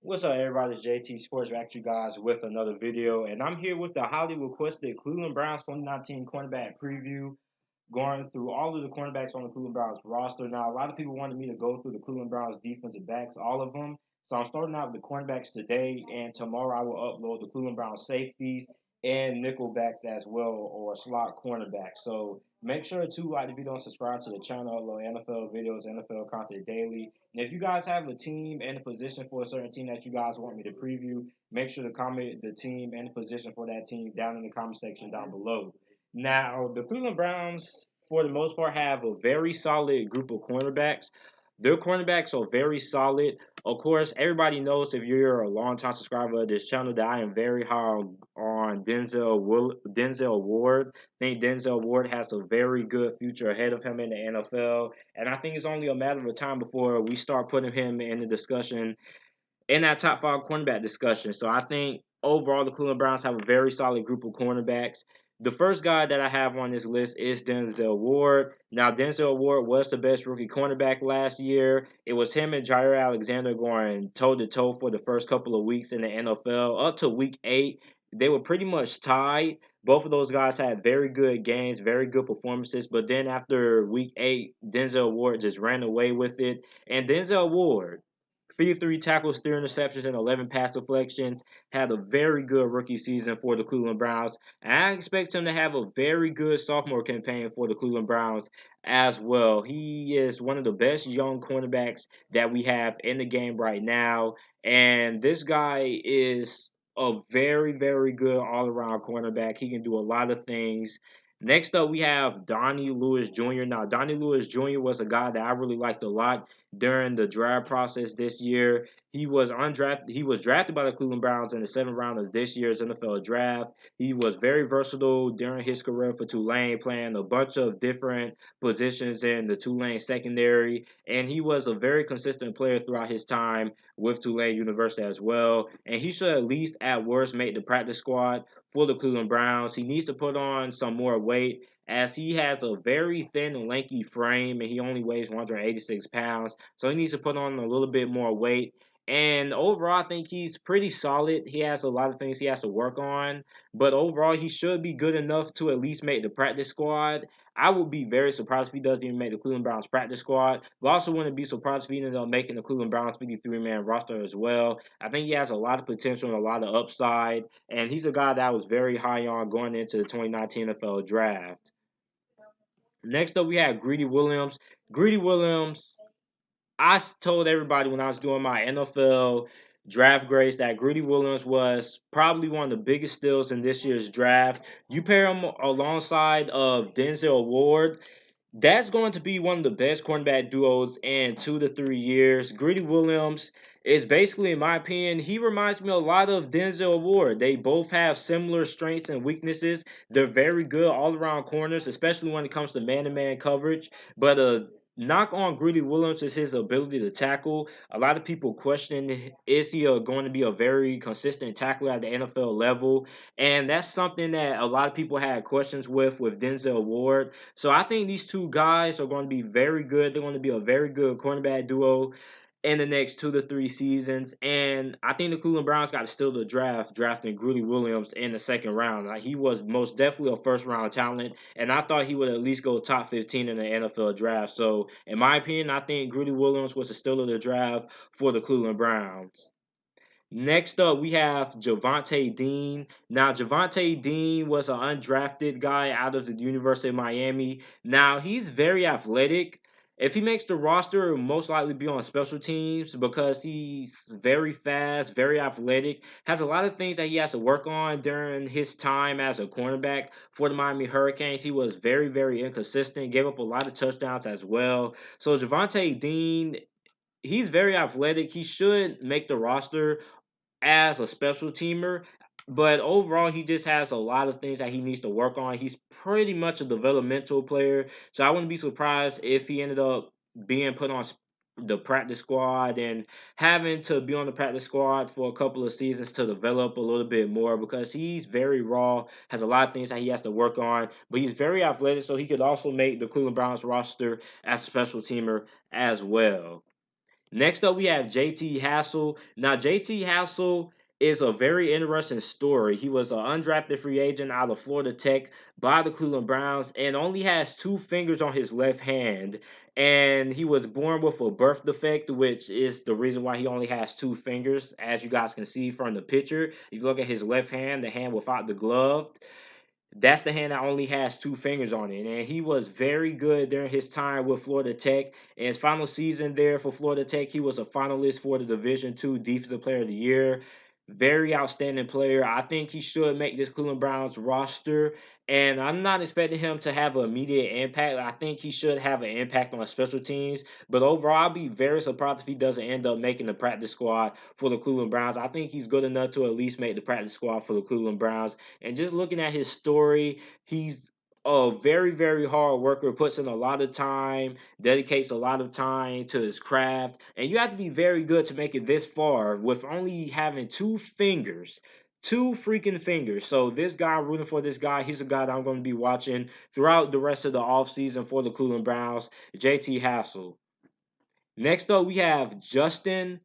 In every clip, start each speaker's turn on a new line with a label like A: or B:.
A: What's up, everybody? It's JT Sports back to you guys with another video, and I'm here with the highly requested Cleveland Browns 2019 cornerback preview, going through all of the cornerbacks on the Cleveland Browns roster. Now, a lot of people wanted me to go through the Cleveland Browns defensive backs, all of them. So I'm starting out with the cornerbacks today, and tomorrow I will upload the Cleveland Browns safeties and nickel backs as well, or slot cornerbacks. So make sure to like the video and subscribe to the channel. I upload NFL videos, NFL content daily. And if you guys have a team and a position for a certain team that you guys want me to preview, make sure to comment the team and the position for that team down in the comment section down below. Now, the Cleveland Browns, for the most part, have a very solid group of cornerbacks. Their cornerbacks are very solid. Of course, everybody knows if you're a long-time subscriber of this channel that I am very high on Denzel Ward. I think Denzel Ward has a very good future ahead of him in the NFL, and I think it's only a matter of time before we start putting him in the discussion in that top five cornerback discussion. So I think overall the Cleveland Browns have a very solid group of cornerbacks. The first guy that I have on this list is Denzel Ward. Now, Denzel Ward was the best rookie cornerback last year. It was him and Jair Alexander going toe-to-toe for the first couple of weeks in the NFL. Up to week 8, they were pretty much tied. Both of those guys had very good games, very good performances. But then after week 8, Denzel Ward just ran away with it. And Denzel Ward, 53 tackles, 3 interceptions, and 11 pass deflections. Had a very good rookie season for the Cleveland Browns. And I expect him to have a very good sophomore campaign for the Cleveland Browns as well. He is one of the best young cornerbacks that we have in the game right now. And this guy is a very, very good all around cornerback. He can do a lot of things. Next up, we have Donnie Lewis Jr. Now, Donnie Lewis Jr. was a guy that I really liked a lot during the draft process this year. He was undrafted. He was drafted by the Cleveland Browns in the 7th round of this year's NFL draft. He was very versatile during his career for Tulane, playing a bunch of different positions in the Tulane secondary, and he was a very consistent player throughout his time with Tulane University as well. And he should at least, at worst, make the practice squad for the Cleveland Browns. He needs to put on some more weight as he has a very thin and lanky frame and he only weighs 186 pounds. So he needs to put on a little bit more weight. And overall, I think he's pretty solid. He has a lot of things he has to work on, but overall, he should be good enough to at least make the practice squad. I would be very surprised if he doesn't even make the Cleveland Browns practice squad. But also wouldn't be surprised if he ends up making the Cleveland Browns 53-man roster as well. I think he has a lot of potential and a lot of upside, and he's a guy that I was very high on going into the 2019 NFL Draft. Next up, we have Greedy Williams. Greedy Williams, I told everybody when I was doing my NFL draft grades that Greedy Williams was probably one of the biggest steals in this year's draft. You pair him alongside of Denzel Ward, that's going to be one of the best cornerback duos in 2 to 3 years. Greedy Williams is basically, in my opinion, he reminds me a lot of Denzel Ward. They both have similar strengths and weaknesses. They're very good all around corners, especially when it comes to man to man coverage. But knock on Greedy Williams is his ability to tackle. A lot of people question, is he going to be a very consistent tackler at the NFL level? And that's something that a lot of people had questions with Denzel Ward. So I think these two guys are going to be very good. They're going to be a very good cornerback duo in the next 2 to 3 seasons. And I think the Cleveland Browns got to steal the draft, drafting Greedy Williams in the 2nd round. Like, he was most definitely a first-round talent, and I thought he would at least go top 15 in the NFL draft. So, in my opinion, I think Greedy Williams was the steal of the draft for the Cleveland Browns. Next up, we have JHAVONTE Dean. Now, JHAVONTE Dean was an undrafted guy out of the University of Miami. Now, he's very athletic. If he makes the roster, he'll most likely be on special teams because he's very fast, very athletic, has a lot of things that he has to work on during his time as a cornerback for the Miami Hurricanes. He was very, very inconsistent, gave up a lot of touchdowns as well. So, JHAVONTE Dean, he's very athletic. He should make the roster as a special teamer, but overall, he just has a lot of things that he needs to work on. He's pretty much a developmental player, so I wouldn't be surprised if he ended up being put on the practice squad and having to be on the practice squad for a couple of seasons to develop a little bit more because he's very raw, has a lot of things that he has to work on, but he's very athletic, so he could also make the Cleveland Browns roster as a special teamer as well. Next up, we have JT Hassell. Now, JT Hassell is a very interesting story. He was an undrafted free agent out of Florida Tech by the Cleveland Browns and only has 2 fingers on his left hand. And he was born with a birth defect, which is the reason why he only has 2 fingers, as you guys can see from the picture. If you look at his left hand, the hand without the glove, that's the hand that only has 2 fingers on it. And he was very good during his time with Florida Tech. In his final season there for Florida Tech, he was a finalist for the Division II Defensive Player of the Year. Very outstanding player. I think he should make this Cleveland Browns roster. And I'm not expecting him to have an immediate impact. I think he should have an impact on special teams. But overall, I'll be very surprised if he doesn't end up making the practice squad for the Cleveland Browns. I think he's good enough to at least make the practice squad for the Cleveland Browns. And just looking at his story, he's a very, very hard worker, puts in a lot of time, dedicates a lot of time to his craft. And you have to be very good to make it this far with only having 2 fingers. 2 freaking fingers. So this guy, I'm rooting for this guy. He's a guy that I'm going to be watching throughout the rest of the offseason for the Cleveland Browns, JT Hassell. Next up, we have Juston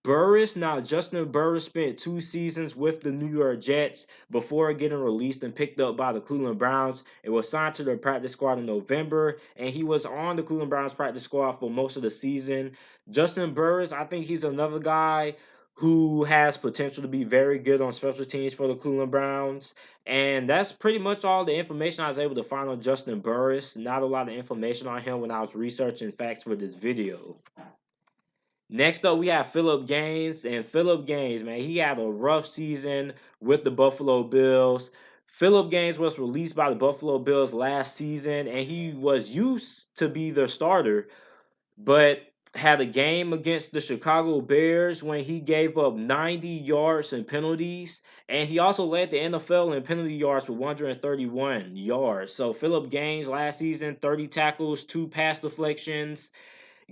A: Burris. Now, Justin Burris spent 2 seasons with the New York Jets before getting released and picked up by the Cleveland Browns. It was signed to the practice squad in November, and he was on the Cleveland Browns practice squad for most of the season. Justin Burris, I think he's another guy who has potential to be very good on special teams for the Cleveland Browns. And that's pretty much all the information I was able to find on Justin Burris. Not a lot of information on him when I was researching facts for this video. Next up, we have Phillip Gaines. And Phillip Gaines, man, he had a rough season with the Buffalo Bills. Phillip Gaines was released by the Buffalo Bills last season, and he was used to be their starter, but had a game against the Chicago Bears when he gave up 90 yards in penalties, and he also led the NFL in penalty yards with 131 yards. So Phillip Gaines last season, 30 tackles, 2 pass deflections.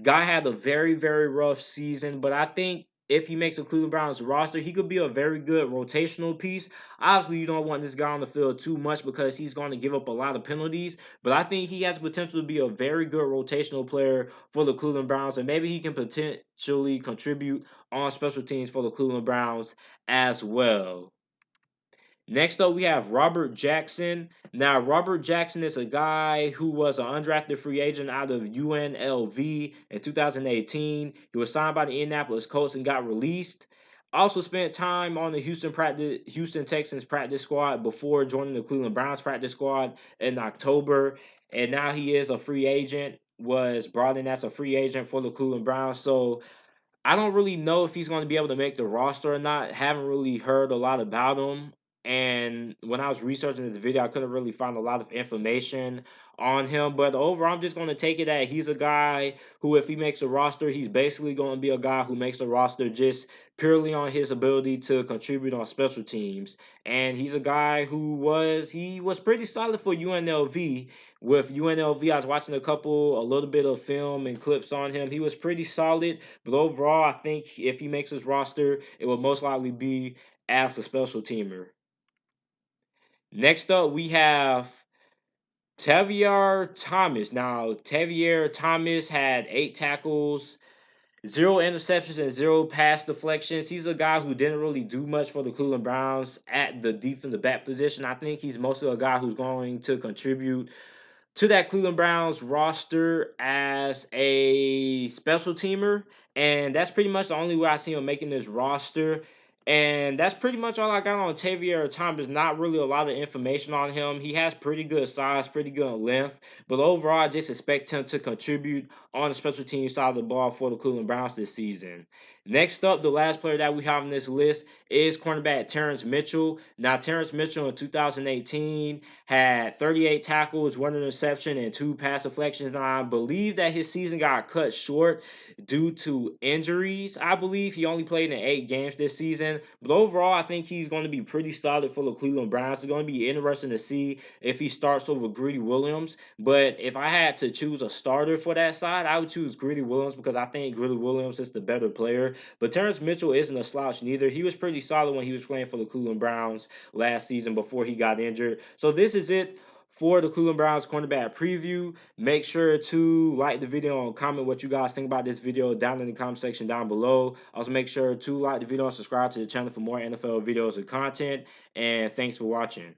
A: Guy had a very, very rough season, but I think if he makes a Cleveland Browns roster, he could be a very good rotational piece. Obviously, you don't want this guy on the field too much because he's going to give up a lot of penalties, but I think he has potential to be a very good rotational player for the Cleveland Browns, and maybe he can potentially contribute on special teams for the Cleveland Browns as well. Next up, we have Robert Jackson. Now, Robert Jackson is a guy who was an undrafted free agent out of UNLV in 2018. He was signed by the Indianapolis Colts and got released. Also spent time on the Houston Texans practice squad before joining the Cleveland Browns practice squad in October. And now he is a free agent, was brought in as a free agent for the Cleveland Browns. So I don't really know if he's going to be able to make the roster or not. Haven't really heard a lot about him. And when I was researching this video, I couldn't really find a lot of information on him. But overall, I'm just going to take it that he's a guy who, if he makes a roster, he's basically going to be a guy who makes a roster just purely on his ability to contribute on special teams. And he's a guy who was pretty solid for UNLV. With UNLV, I was watching a little bit of film and clips on him. He was pretty solid, but overall, I think if he makes his roster, it will most likely be as a special teamer. Next up, we have Tavierre Thomas. Now, Tavierre Thomas had 8 tackles, 0 interceptions, and 0 pass deflections. He's a guy who didn't really do much for the Cleveland Browns at the defensive back position. I think he's mostly a guy who's going to contribute to that Cleveland Browns roster as a special teamer. And that's pretty much the only way I see him making this roster. And that's pretty much all I got on Tavierre Thomas. Not really a lot of information on him. He has pretty good size, pretty good length. But overall, I just expect him to contribute on the special team side of the ball for the Cleveland Browns this season. Next up, the last player that we have on this list is cornerback Terrance Mitchell. Now, Terrance Mitchell in 2018 had 38 tackles, 1 interception, and 2 pass deflections. Now, I believe that his season got cut short due to injuries. I believe he only played in 8 games this season. But overall, I think he's going to be pretty solid for the Cleveland Browns. It's going to be interesting to see if he starts over Greedy Williams. But if I had to choose a starter for that side, I would choose Greedy Williams because I think Greedy Williams is the better player. But Terrance Mitchell isn't a slouch neither. He was pretty solid when he was playing for the Cleveland Browns last season before he got injured. So this is it for the Cleveland Browns cornerback preview. Make sure to like the video and comment what you guys think about this video down in the comment section down below. Also, make sure to like the video and subscribe to the channel for more NFL videos and content. And thanks for watching.